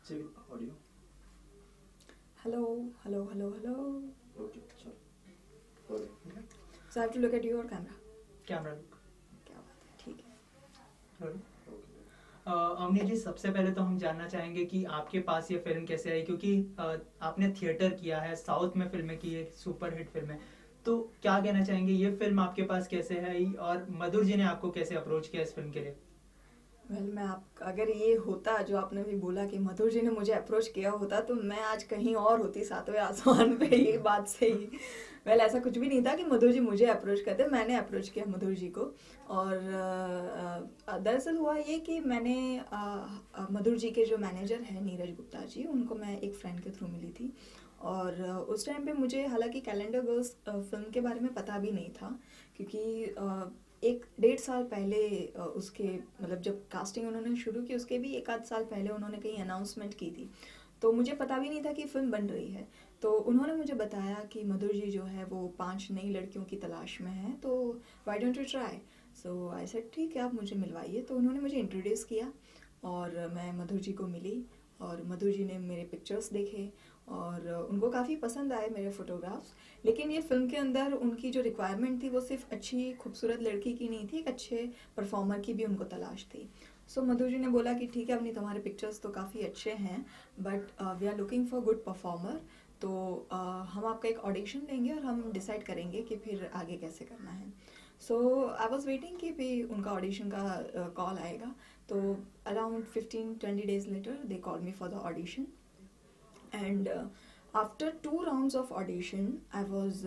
जी audio. Hello, hello, hello, hello. Okay चलो। So I have to look at your camera. Camera look. क्या बात है, ठीक है. अवनी जी, सबसे पहले तो हम जानना चाहेंगे कि आपके पास ये फिल्म कैसे आई, क्योंकि आपने थिएटर किया है, साउथ में फिल्में की है, सुपर हिट फिल्म है, तो क्या कहना चाहेंगे ये फिल्म आपके पास कैसे आई और मधुर जी ने आपको कैसे अप्रोच किया इस फिल्म के लिए? मैं अगर ये होता जो आपने भी बोला कि मधुर जी ने मुझे अप्रोच किया होता तो मैं आज कहीं और होती, सातवें आसमान पे, ये बात से ही. ऐसा कुछ भी नहीं था कि मधुर जी मुझे अप्रोच करते, मैंने अप्रोच किया मधुर जी को. और दरअसल हुआ ये कि मैंने मधुर जी के जो मैनेजर हैं नीरज गुप्ता जी, उनको मैं एक फ्रेंड के थ्रू मिली थी. और उस टाइम पे मुझे हालांकि कैलेंडर गर्ल्स फिल्म के बारे में पता भी नहीं था, क्योंकि एक 1.5 साल पहले उसके मतलब जब कास्टिंग उन्होंने शुरू की उसके भी 1 आध साल पहले उन्होंने कहीं अनाउंसमेंट की थी, तो मुझे पता भी नहीं था कि फिल्म बन रही है. तो उन्होंने मुझे बताया कि मधुर जी जो है वो 5 नई लड़कियों की तलाश में है, तो why don't you try. So I said ठीक है, आप मुझे मिलवाइए. तो उन्होंने मुझे इंट्रोड्यूस किया और मैं मधुर जी को मिली और मधुर जी ने मेरे पिक्चर्स देखे और उनको काफ़ी पसंद आए मेरे फ़ोटोग्राफ्स. लेकिन ये फिल्म के अंदर उनकी जो रिक्वायरमेंट थी वो सिर्फ अच्छी खूबसूरत लड़की की नहीं थी, एक अच्छे परफॉर्मर की भी उनको तलाश थी. सो मधु जी ने बोला कि ठीक है, अपनी तुम्हारे पिक्चर्स तो काफ़ी अच्छे हैं but we are looking for good performer, तो हम आपका एक ऑडिशन देंगे और हम डिसाइड करेंगे कि फिर आगे कैसे करना है. सो आई वॉज वेटिंग कि भी उनका ऑडिशन का कॉल आएगा. तो around 15-20 days later they called me for the audition. And after 2 rounds of audition I was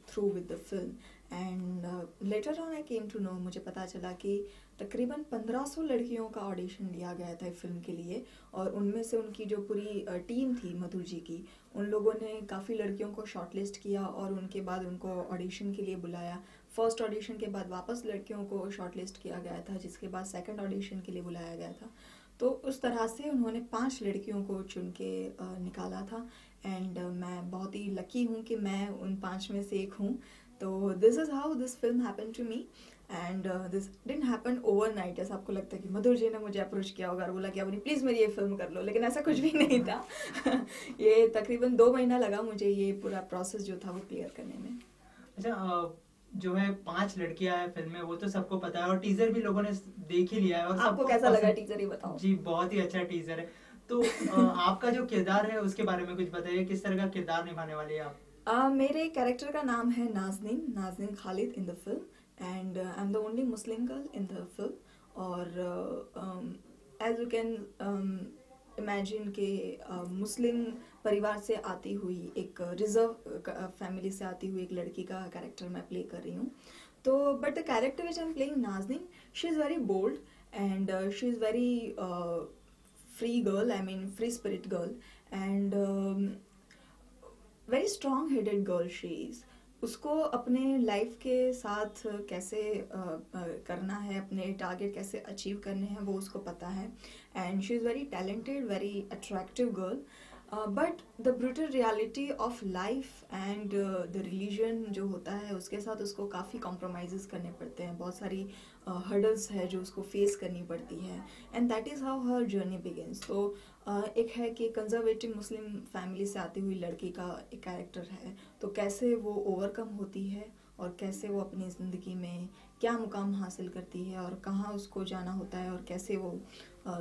through with the film. And later on I came to know, मुझे पता चला कि तकरीबन 1500 लड़कियों का ऑडिशन लिया गया था फिल्म के लिए. और उनमें से उनकी जो पूरी टीम थी मधुर जी की, उन लोगों ने काफ़ी लड़कियों को शॉर्टलिस्ट किया और उनके बाद उनको ऑडिशन के लिए बुलाया. फर्स्ट ऑडिशन के बाद वापस लड़कियों को शॉर्टलिस्ट किया गया था, जिसके बाद सेकंड ऑडिशन के लिए बुलाया गया था. तो उस तरह से उन्होंने 5 लड़कियों को चुन के निकाला था. एंड मैं बहुत ही लकी हूँ कि मैं उन 5 में से एक हूँ. तो this is how this film happen to me. And this didn't happen overnight, जैसा आपको लगता है कि मधुर जी ने मुझे अप्रोच किया होगा और बोला कि अपनी प्लीज़ मेरी ये फिल्म कर लो, लेकिन ऐसा कुछ भी नहीं था. ये तकरीबन 2 महीना लगा मुझे ये पूरा प्रोसेस जो था वो क्लियर करने में. अच्छा, जो है 5 लड़कियां हैं फिल्म में, वो तो सबको पता है और टीजर भी लोगों ने देख ही लिया है और आपको सबको कैसा लगा पसंद. टीजर, ही बताओ. जी बहुत ही अच्छा टीजर है. तो आपका जो किरदार है उसके बारे में कुछ बताइए, किस तरह का किरदार निभाने वाले हैं आप? मेरे कैरेक्टर का नाम है Nazneen Khalid in the film. And I am the only Muslim girl in the film. और एज यू कैन इमेजिन के मुस्लिम परिवार से आती हुई, एक रिजर्व फैमिली से आती हुई एक लड़की का कैरेक्टर मैं प्ले कर रही हूँ. तो but the character which I am playing Nazneen, she is very bold and she is very free girl, I mean free spirit girl. And very strong headed girl she is. उसको अपने life के साथ कैसे करना है, अपने टारगेट कैसे achieve करने हैं, वो उसको पता है. And she is very talented, very attractive girl. But the brutal reality of life and the religion जो होता है उसके साथ उसको काफ़ी कॉम्प्रोमाइज़ करने पड़ते हैं. बहुत सारी हर्डल्स है जो उसको फेस करनी पड़ती है. And that is how her journey begins. तो एक है कि कंजर्वेटिव मुस्लिम फैमिली से आती हुई लड़की का एक कैरेक्टर है, तो कैसे वो ओवरकम होती है और कैसे वो अपनी ज़िंदगी में क्या मुकाम हासिल करती है और कहाँ उसको जाना होता है और कैसे वो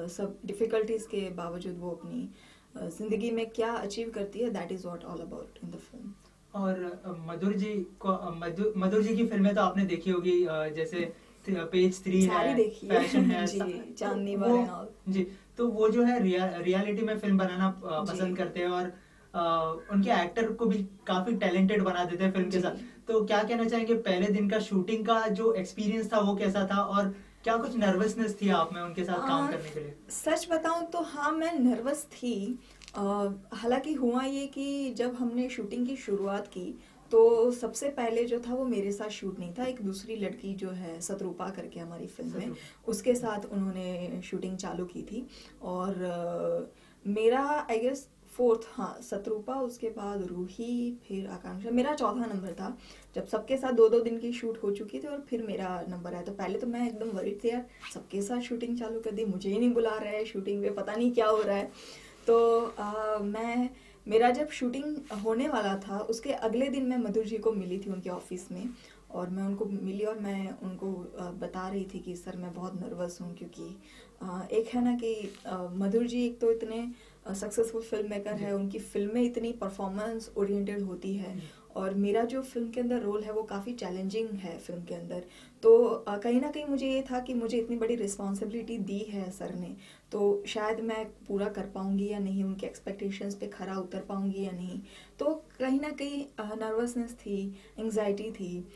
सब डिफ़िकल्टीज़ के बावजूद वो अपनी ज़िंदगी में क्या अचीव करती है. That is what all about in the film. और मधुर जी की फिल्में तो आपने देखी होगी, जैसे पेज 3 सारी है, देखी पैशन है. है, जी, तो चांदनी वो वार एंड ऑल. जी, तो वो जो है रियलिटी में फिल्म बनाना पसंद जी. करते हैं और उनके एक्टर को भी काफी टैलेंटेड बना देते हैं फिल्म के जी. साथ. तो क्या कहना चाहेंगे, पहले दिन का शूटिंग का जो एक्सपीरियंस था वो कैसा था और क्या कुछ नर्वसनेस थी आप में उनके साथ काम करने के लिए? सच बताऊं तो हाँ, मैं नर्वस थी. हालांकि हुआ ये कि जब हमने शूटिंग की शुरुआत की तो सबसे पहले जो था वो मेरे साथ शूट नहीं था, एक दूसरी लड़की जो है सतरूपा करके हमारी फिल्म में, उसके साथ उन्होंने शूटिंग चालू की थी. और मेरा आई गेस 4th, हाँ, सतरूपा, उसके बाद रूही, फिर आकांक्षा, मेरा 4था नंबर था. जब सबके साथ 2-2 दिन की शूट हो चुकी थी और फिर मेरा नंबर आया, तो पहले तो मैं एकदम वरीड थी, यार सबके साथ शूटिंग चालू कर दी, मुझे ही नहीं बुला रहा है शूटिंग पे, पता नहीं क्या हो रहा है. तो मेरा जब शूटिंग होने वाला था उसके अगले दिन मैं मधुर जी को मिली थी उनके ऑफिस में, और मैं उनको मिली और मैं उनको बता रही थी कि सर मैं बहुत नर्वस हूँ, क्योंकि एक है ना कि मधुर जी एक तो इतने सक्सेसफुल फिल्म मेकर है, उनकी फिल्में इतनी परफॉर्मेंस ओरिएंटेड होती है, और मेरा जो फिल्म के अंदर रोल है वो काफ़ी चैलेंजिंग है फिल्म के अंदर। तो कहीं ना कहीं मुझे ये था कि मुझे इतनी बड़ी रिस्पॉन्सिबिलिटी दी है सर ने, तो शायद मैं पूरा कर पाऊंगी या नहीं, उनके एक्सपेक्टेशंस पे खरा उतर पाऊंगी या नहीं। तो कहीं ना कहीं नर्वसनेस थी, एंग्जाइटी थी।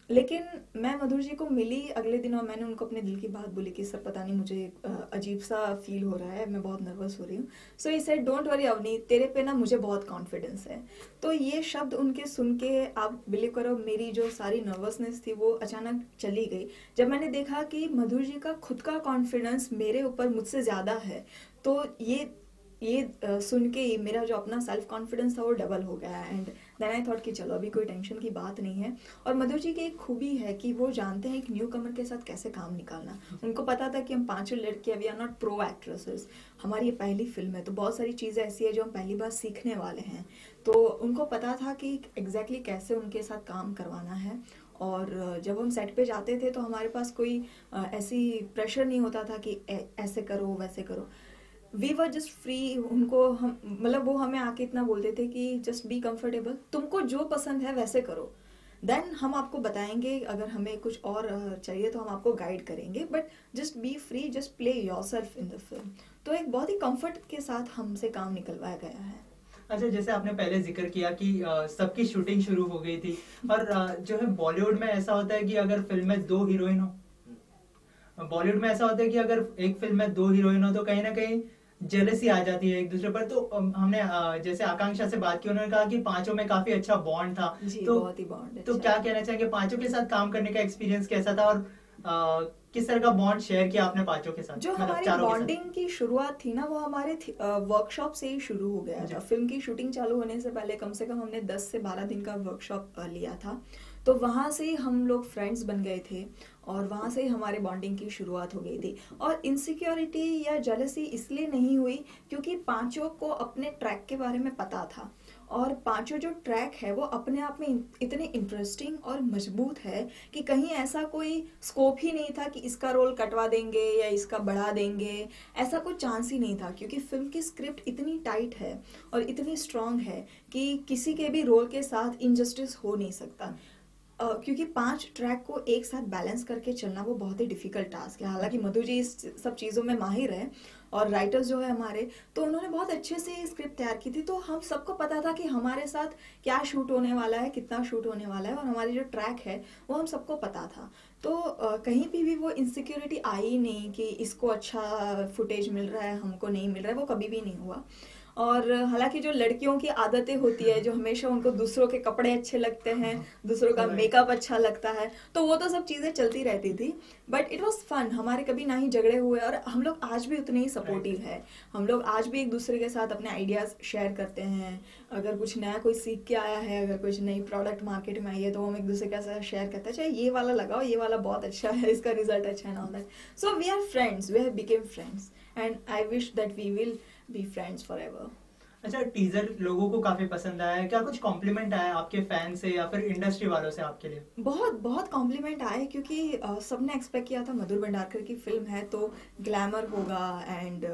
लेकिन मैं मधुर जी को मिली अगले दिन और मैंने उनको अपने दिल की बात बोली कि सर पता नहीं मुझे अजीब सा फील हो रहा है, मैं बहुत नर्वस हो रही हूँ। So he said don't worry Avni, तेरे पे ना मुझे बहुत कॉन्फिडेंस है। तो ये शब्द उनके सुन के आप बिलीव करो मेरी जो सारी नर्वसनेस थी वो अचानक चली गई, जब मैंने देखा कि मधुर जी का खुद का कॉन्फिडेंस मेरे ऊपर मुझसे ज़्यादा है। तो ये सुन के ही मेरा जो अपना सेल्फ कॉन्फिडेंस था वो डबल हो गया। एंड देन आई थॉट कि चलो अभी कोई टेंशन की बात नहीं है। और मधुर जी की एक खूबी है कि वो जानते हैं एक न्यू कमर के साथ कैसे काम निकालना। उनको पता था कि हम पांचों लड़कियां, we are not pro actresses, हमारी ये पहली फिल्म है, तो बहुत सारी चीज़ें ऐसी है जो हम पहली बार सीखने वाले हैं। तो उनको पता था कि एग्जैक्टली कैसे उनके साथ काम करवाना है। और जब हम सेट पे जाते थे तो हमारे पास कोई ऐसी प्रेशर नहीं होता था कि ऐसे करो वैसे करो। We were just free. उनको हम मतलब वो हमें आके इतना बोलते थे कि जस्ट बी कंफर्टेबल, तुमको जो पसंद है वैसे करो, देन हम आपको बताएंगे, अगर हमें कुछ और चाहिए तो हम आपको गाइड करेंगे, but just be free, just play yourself in the film. तो एक बहुत ही कंफर्ट के साथ हमसे काम निकलवाया गया है। अच्छा, जैसे आपने पहले जिक्र किया कि सबकी शूटिंग शुरू हो गई थी, और जो है बॉलीवुड में ऐसा होता है कि अगर फिल्म में दो हीरोइन हो, बॉलीवुड में ऐसा होता है कि अगर एक फिल्म में दो हीरोइन हो तो कहीं ना कहीं जेलसी आ जाती है एक दूसरे पर। तो हमने जैसे आकांक्षा से बात की, उन्होंने कहा कि पांचों में काफी अच्छा बॉन्ड था। जी, तो बहुत ही बॉन्ड। तो क्या कहना चाहेंगे, पांचों के साथ काम करने का एक्सपीरियंस कैसा था, और किस तरह का बॉन्ड शेयर किया आपने पांचों के साथ? जो हमारी बॉन्डिंग की शुरुआत थी ना वो हमारे वर्कशॉप से ही शुरू हो गया था। फिल्म की शूटिंग चालू होने से पहले कम से कम हमने 10 से 12 दिन का वर्कशॉप लिया था। तो वहाँ से ही हम लोग फ्रेंड्स बन गए थे और वहाँ से ही हमारे बॉन्डिंग की शुरुआत हो गई थी। और इनसिक्योरिटी या जेलसी इसलिए नहीं हुई क्योंकि पांचों को अपने ट्रैक के बारे में पता था, और पांचों जो ट्रैक है वो अपने आप में इतने इंटरेस्टिंग और मजबूत है कि कहीं ऐसा कोई स्कोप ही नहीं था कि इसका रोल कटवा देंगे या इसका बढ़ा देंगे, ऐसा कोई चांस ही नहीं था। क्योंकि फिल्म की स्क्रिप्ट इतनी टाइट है और इतनी स्ट्रांग है कि किसी के भी रोल के साथ इनजस्टिस हो नहीं सकता। क्योंकि 5 ट्रैक को एक साथ बैलेंस करके चलना वो बहुत ही डिफिकल्ट टास्क है। हालांकि मधु जी इस सब चीज़ों में माहिर है और राइटर्स जो है हमारे, तो उन्होंने बहुत अच्छे से स्क्रिप्ट तैयार की थी। तो हम सबको पता था कि हमारे साथ क्या शूट होने वाला है, कितना शूट होने वाला है, और हमारी जो ट्रैक है वो हम सबको पता था। तो कहीं भी वो इनसिक्योरिटी आई नहीं कि इसको अच्छा फुटेज मिल रहा है, हमको नहीं मिल रहा है, वो कभी भी नहीं हुआ। और हालांकि जो लड़कियों की आदतें होती है, जो हमेशा उनको दूसरों के कपड़े अच्छे लगते हैं, दूसरों का मेकअप अच्छा लगता है, तो वो तो सब चीज़ें चलती रहती थी। बट इट वाज फन, हमारे कभी ना ही झगड़े हुए, और हम लोग आज भी उतने ही सपोर्टिव है। हम लोग आज भी एक दूसरे के साथ अपने आइडियाज़ शेयर करते हैं। अगर कुछ नया कोई सीख के आया है, अगर कुछ नई प्रोडक्ट मार्केट में आई है, तो हम एक दूसरे के साथ शेयर करते हैं, चाहे ये वाला लगाओ, ये वाला बहुत अच्छा है, इसका रिजल्ट अच्छा है, all that. So we are friends, we have became friends, and I wish that we will be friends forever. अच्छा, टीजर लोगों को काफी पसंद आया है, क्या कुछ कॉम्प्लीमेंट आया आपके फैन से या फिर इंडस्ट्री वालों से आपके लिए? बहुत बहुत कॉम्प्लीमेंट आए, क्योंकि सबने एक्सपेक्ट किया था मधुर भंडारकर की फिल्म है तो ग्लैमर होगा एंड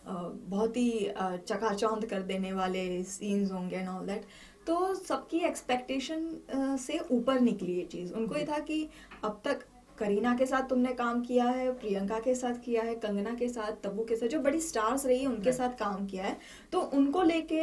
बहुत ही चकाचौंध कर देने वाले सीन्स होंगे एंड ऑल दैट। तो सबकी एक्सपेक्टेशन से ऊपर निकली ये चीज़। उनको ये था कि अब तक करीना के साथ तुमने काम किया है, प्रियंका के साथ किया है, कंगना के साथ, तब्बू के साथ, जो बड़ी स्टार्स रही है उनके साथ काम किया है, तो उनको लेके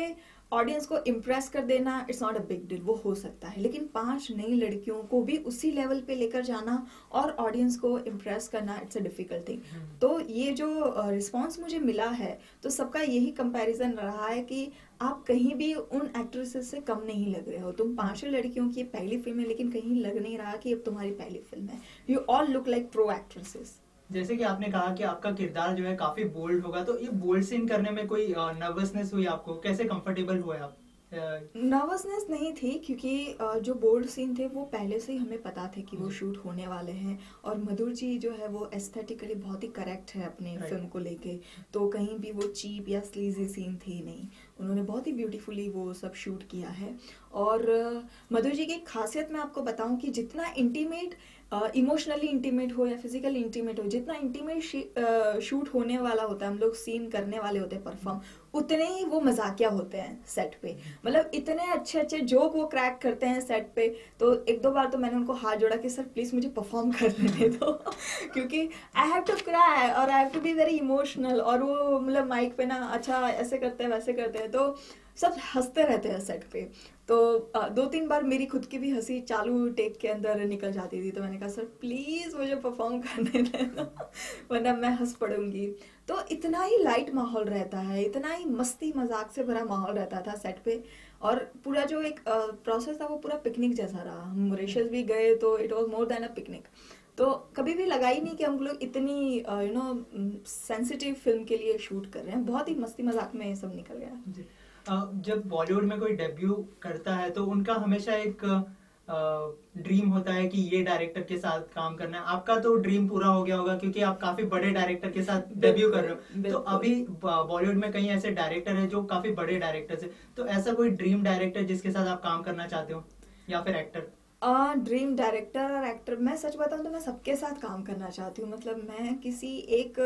ऑडियंस को इम्प्रेस कर देना it's not a big deal, वो हो सकता है। लेकिन 5 नई लड़कियों को भी उसी लेवल पे लेकर जाना और ऑडियंस को इम्प्रेस करना इट्स अ डिफिकल्ट थिंग। तो ये जो रिस्पॉन्स मुझे मिला है, तो सबका यही कंपैरिजन रहा है कि आप कहीं भी उन एक्ट्रेसेस से कम नहीं लग रहे हो। तुम 5 लड़कियों की पहली फिल्म है, लेकिन कहीं लग नहीं रहा कि अब तुम्हारी पहली फिल्म है। You all look like pro actresses. जैसे कि आपने कहा कि आपका किरदार जो है काफी बोल्ड होगा, तो ये बोल्ड सीन करने में कोई नर्वसनेस हुई आपको? कैसे कंफर्टेबल हुए आप? नर्वसनेस नहीं थी क्योंकि जो बोल्ड सीन थे वो पहले से ही हमें पता थे कि वो जी। शूट होने वाले हैं, और मधुर जी जो है वो एस्थेटिकली बहुत ही करेक्ट है अपने Right. फिल्म को लेके, तो कहीं भी वो चीप या स्लीजी सीन थी नहीं, उन्होंने बहुत ही ब्यूटीफुली वो सब शूट किया है। और मधुर जी की एक खासियत मैं आपको बताऊं कि जितना इंटीमेट, इमोशनली इंटीमेट हो या फिजिकली इंटीमेट हो, जितना इंटीमेट शूट होने वाला होता है, हम लोग सीन करने वाले होते हैं परफॉर्म, उतने ही वो मजाकिया होते हैं सेट पे। मतलब इतने अच्छे अच्छे जोक वो क्रैक करते हैं सेट पे। तो एक दो बार तो मैंने उनको हाथ जोड़ा कि सर प्लीज मुझे परफॉर्म करने दे दो क्योंकि आई हैव टू क्राई और I have to be very emotional. और वो मतलब माइक पे ना अच्छा ऐसे करते हैं वैसे करते हैं, तो सब हंसते रहते हैं सेट पे। तो दो तीन बार मेरी खुद की भी हंसी चालू टेक के अंदर निकल जाती थी, तो मैंने कहा सर प्लीज मुझे परफॉर्म करने देना वरना मैं हंस पड़ूंगी। तो इतना ही लाइट माहौल रहता है, इतना ही मस्ती मजाक से भरा माहौल रहता था सेट पे। और पूरा जो एक प्रोसेस था वो पूरा पिकनिक जैसा रहा। हम मॉरिशस भी गए तो it was more than a picnic. तो कभी भी लगा ही नहीं कि हम लोग इतनी सेंसिटिव फिल्म के लिए शूट कर रहे हैं। बहुत ही मस्ती मजाक में ये सब निकल गया। जी। जब बॉलीवुड में कोई डेब्यू करता है तो उनका हमेशा एक ड्रीम होता है कि ये डायरेक्टर के साथ काम करना है। आपका तो ड्रीम पूरा हो गया होगा क्योंकि आप काफी बड़े डायरेक्टर के साथ डेब्यू कर रहे हो। तो बिल्कुल। अभी बॉलीवुड में कई ऐसे डायरेक्टर हैं जो काफी बड़े डायरेक्टर्स हैं, तो ऐसा कोई ड्रीम डायरेक्टर जिसके साथ आप काम करना चाहते हो, या फिर एक्टर? ड्रीम डायरेक्टर और एक्टर, मैं सच बताऊं तो मैं सबके साथ काम करना चाहती हूँ। मतलब मैं किसी एक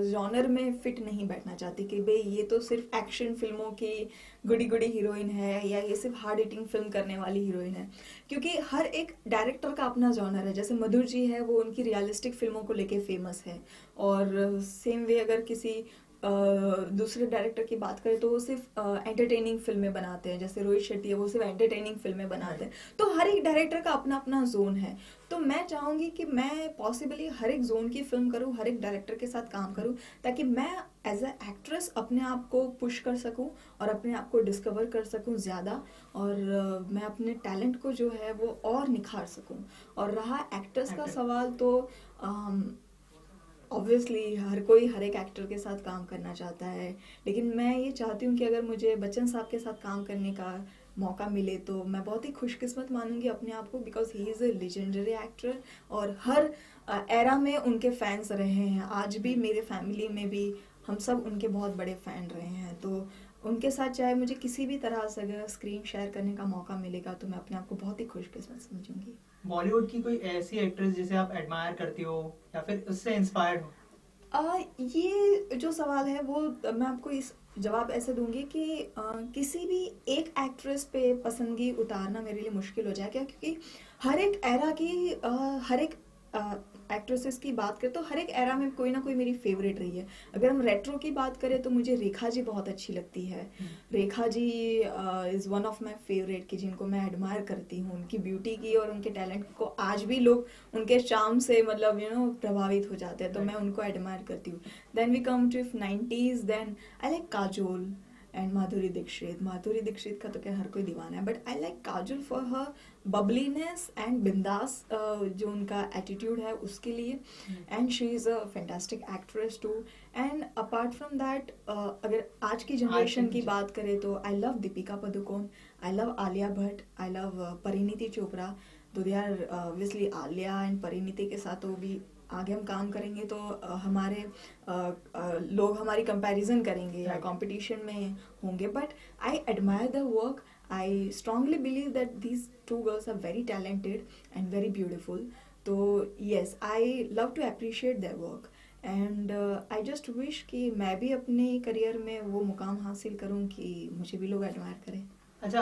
जॉनर में फिट नहीं बैठना चाहती कि भाई ये तो सिर्फ एक्शन फिल्मों की गुड़ी गुड़ी हीरोइन है या ये सिर्फ हार्ड हिटिंग फिल्म करने वाली हीरोइन है, क्योंकि हर एक डायरेक्टर का अपना जॉनर है। जैसे मधुर जी है वो उनकी रियलिस्टिक फिल्मों को लेके फेमस है, और सेम वे अगर किसी दूसरे डायरेक्टर की बात करें तो वो सिर्फ एंटरटेनिंग फिल्में बनाते हैं। जैसे रोहित शेट्टी है वो सिर्फ एंटरटेनिंग फिल्में बनाते हैं। तो हर एक डायरेक्टर का अपना अपना जोन है। तो मैं चाहूंगी कि मैं पॉसिबली हर एक जोन की फिल्म करूं, हर एक डायरेक्टर के साथ काम करूं, ताकि मैं एज अ एक्ट्रेस अपने आप को पुश कर सकूं और अपने आप को डिस्कवर कर सकूं ज़्यादा, और मैं अपने टैलेंट को जो है वो और निखार सकूं। और रहा एक्टर्स का सवाल, तो ऑब्वियसली हर कोई हर एक एक्टर के साथ काम करना चाहता है, लेकिन मैं ये चाहती हूँ कि अगर मुझे बच्चन साहब के साथ काम करने का मौका मिले तो मैं बहुत ही खुशकिस्मत मानूंगी अपने आप को, because he is a legendary actor और हर एरा में उनके फैंस रहे हैं। आज भी मेरे फैमिली में भी हम सब उनके बहुत बड़े फैन रहे हैं। तो उनके साथ चाहे मुझे किसी भी तरह से अगर स्क्रीन शेयर करने का मौका मिलेगा तो मैं अपने आप को बहुत ही खुशकिस्मत समझूंगी। बॉलीवुड की कोई ऐसी एक्ट्रेस जिसे आप एडमायर करती हो या फिर उससे इंस्पायर्ड हो? ये जो सवाल है वो मैं आपको इस जवाब ऐसे दूंगी कि किसी भी एक एक्ट्रेस पे पसंदगी उतारना मेरे लिए मुश्किल हो जाएगा, क्योंकि हर एक एरा की हर एक एक्ट्रेसेस की बात करें तो हर एक एरा में कोई ना कोई मेरी फेवरेट रही है। अगर हम रेट्रो की बात करें तो मुझे रेखा जी बहुत अच्छी लगती है। Rekha ji is one of my favourite, की जिनको मैं एडमायर करती हूँ उनकी ब्यूटी की और उनके टैलेंट को। आज भी लोग उनके चार्म से मतलब प्रभावित हो जाते हैं, तो मैं उनको एडमायर करती हूँ। Then we come to 90s, then I like Kajol and Madhuri Dixit. Madhuri Dixit का तो क्या हर कोई दीवाना है, but I like Kajol for her bubbliness and बिंदास, जो उनका एटीट्यूड है उसके लिए। And she is a fantastic actress too. And apart from that अगर आज की जनरेशन की बात करें तो I love Deepika Padukone, I love Alia Bhatt, I love Parineeti Chopra. तो they are obviously Alia and Parineeti के साथ तो भी आगे हम काम करेंगे तो हमारे लोग हमारी कंपैरिजन करेंगे या कंपटीशन में होंगे, but I admire the work. I strongly believe that these two girls are very talented and very beautiful. So yes, I love to appreciate their work and I just wish कि मैं भी अपने career में वो मुकाम हासिल करूं कि मुझे भी लोग एडमायर करें। अच्छा,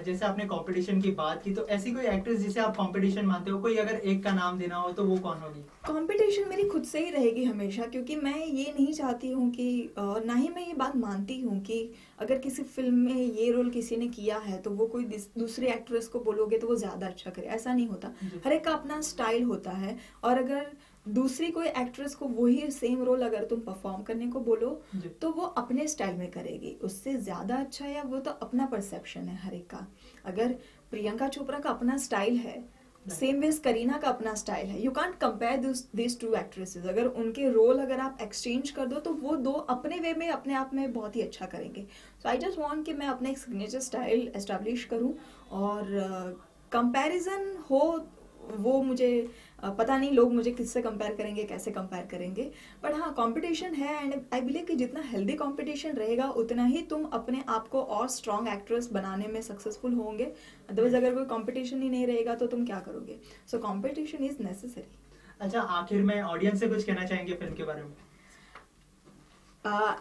जैसे आपने कंपटीशन की बात की, तो ऐसी कोई एक्ट्रेस जिसे आप कंपटीशन मानते हो, कोई अगर एक का नाम देना हो तो वो कौन होगी? कंपटीशन मेरी खुद से ही रहेगी हमेशा, क्योंकि मैं ये नहीं चाहती हूँ कि ना ही मैं ये बात मानती हूँ कि अगर किसी फिल्म में ये रोल किसी ने किया है तो वो कोई दूसरी एक्ट्रेस को बोलोगे तो वो ज़्यादा अच्छा करे। ऐसा नहीं होता, हर एक का अपना स्टाइल होता है। और अगर दूसरी कोई एक्ट्रेस को वही सेम रोल अगर तुम परफॉर्म करने को बोलो तो वो अपने स्टाइल में करेगी, उससे ज़्यादा अच्छा या वो तो अपना परसेप्शन है हर एक का। अगर प्रियंका चोपड़ा का अपना स्टाइल है सेम वेज करीना का अपना स्टाइल है. You can't compare this to actresses. अगर उनके रोल अगर आप एक्सचेंज कर दो तो वो दो अपने वे में अपने आप में बहुत ही अच्छा करेंगे. सो आई जस्ट वांट कि मैं अपना एक सिग्नेचर स्टाइल एस्टैब्लिश करूं और कंपैरिजन हो वो मुझे पता नहीं लोग मुझे किससे कंपेयर करेंगे, कैसे कंपेयर करेंगे. बट हाँ, कंपटीशन है एंड आई बिलीव कि जितना हेल्दी कंपटीशन रहेगा उतना ही तुम अपने आप को और स्ट्रॉन्ग एक्ट्रेस बनाने में सक्सेसफुल होंगे. अदरवाइज अगर कोई कंपटीशन ही नहीं रहेगा तो तुम क्या करोगे. So competition is necessary. अच्छा, आखिर में ऑडियंस से कुछ कहना चाहेंगे फिल्म के बारे में?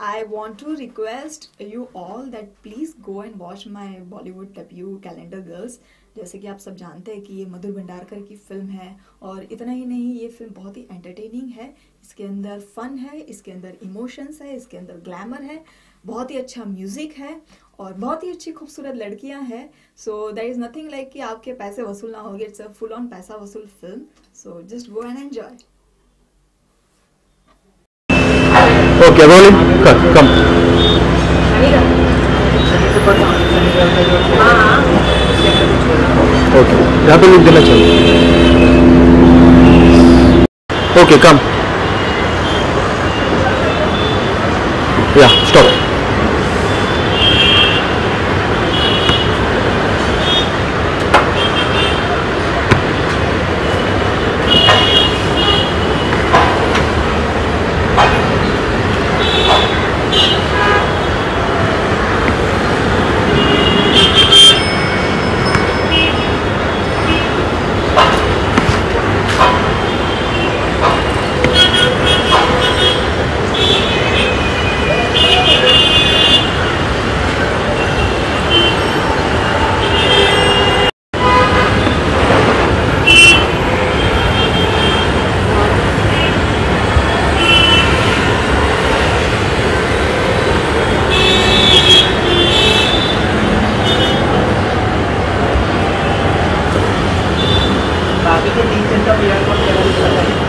I want to request you all that please go and watch my Bollywood debut Calendar Girls. जैसे कि आप सब जानते हैं कि ये मधुर भंडारकर की फिल्म है और इतना ही नहीं, ये फिल्म बहुत ही एंटरटेनिंग है. इसके अंदर फन है, इसके अंदर इमोशंस है, इसके अंदर ग्लैमर है, बहुत ही अच्छा म्यूजिक है और बहुत ही अच्छी खूबसूरत लड़कियां हैं. So there is nothing like कि आपके पैसे वसूल ना होंगे. इट्स अ फुल ऑन पैसा वसूल film. So just go and enjoy. Okay, rolling. Cut. Come. Okay. यहाँ पे लिख देना चाहिए. Okay, come. Yeah, stop.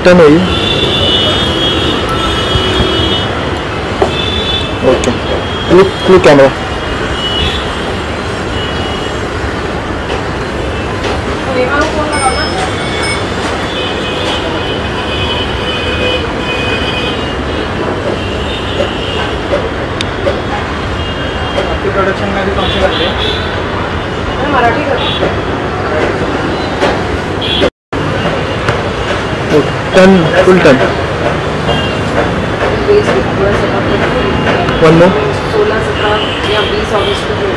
Turn away. Okay. Look camera. आपके प्रोडक्शन में भी कौन से करते हैं? मैं मराठी करती हूँ. Turn, full turn. One more. 16-17 या 20 अगस्त को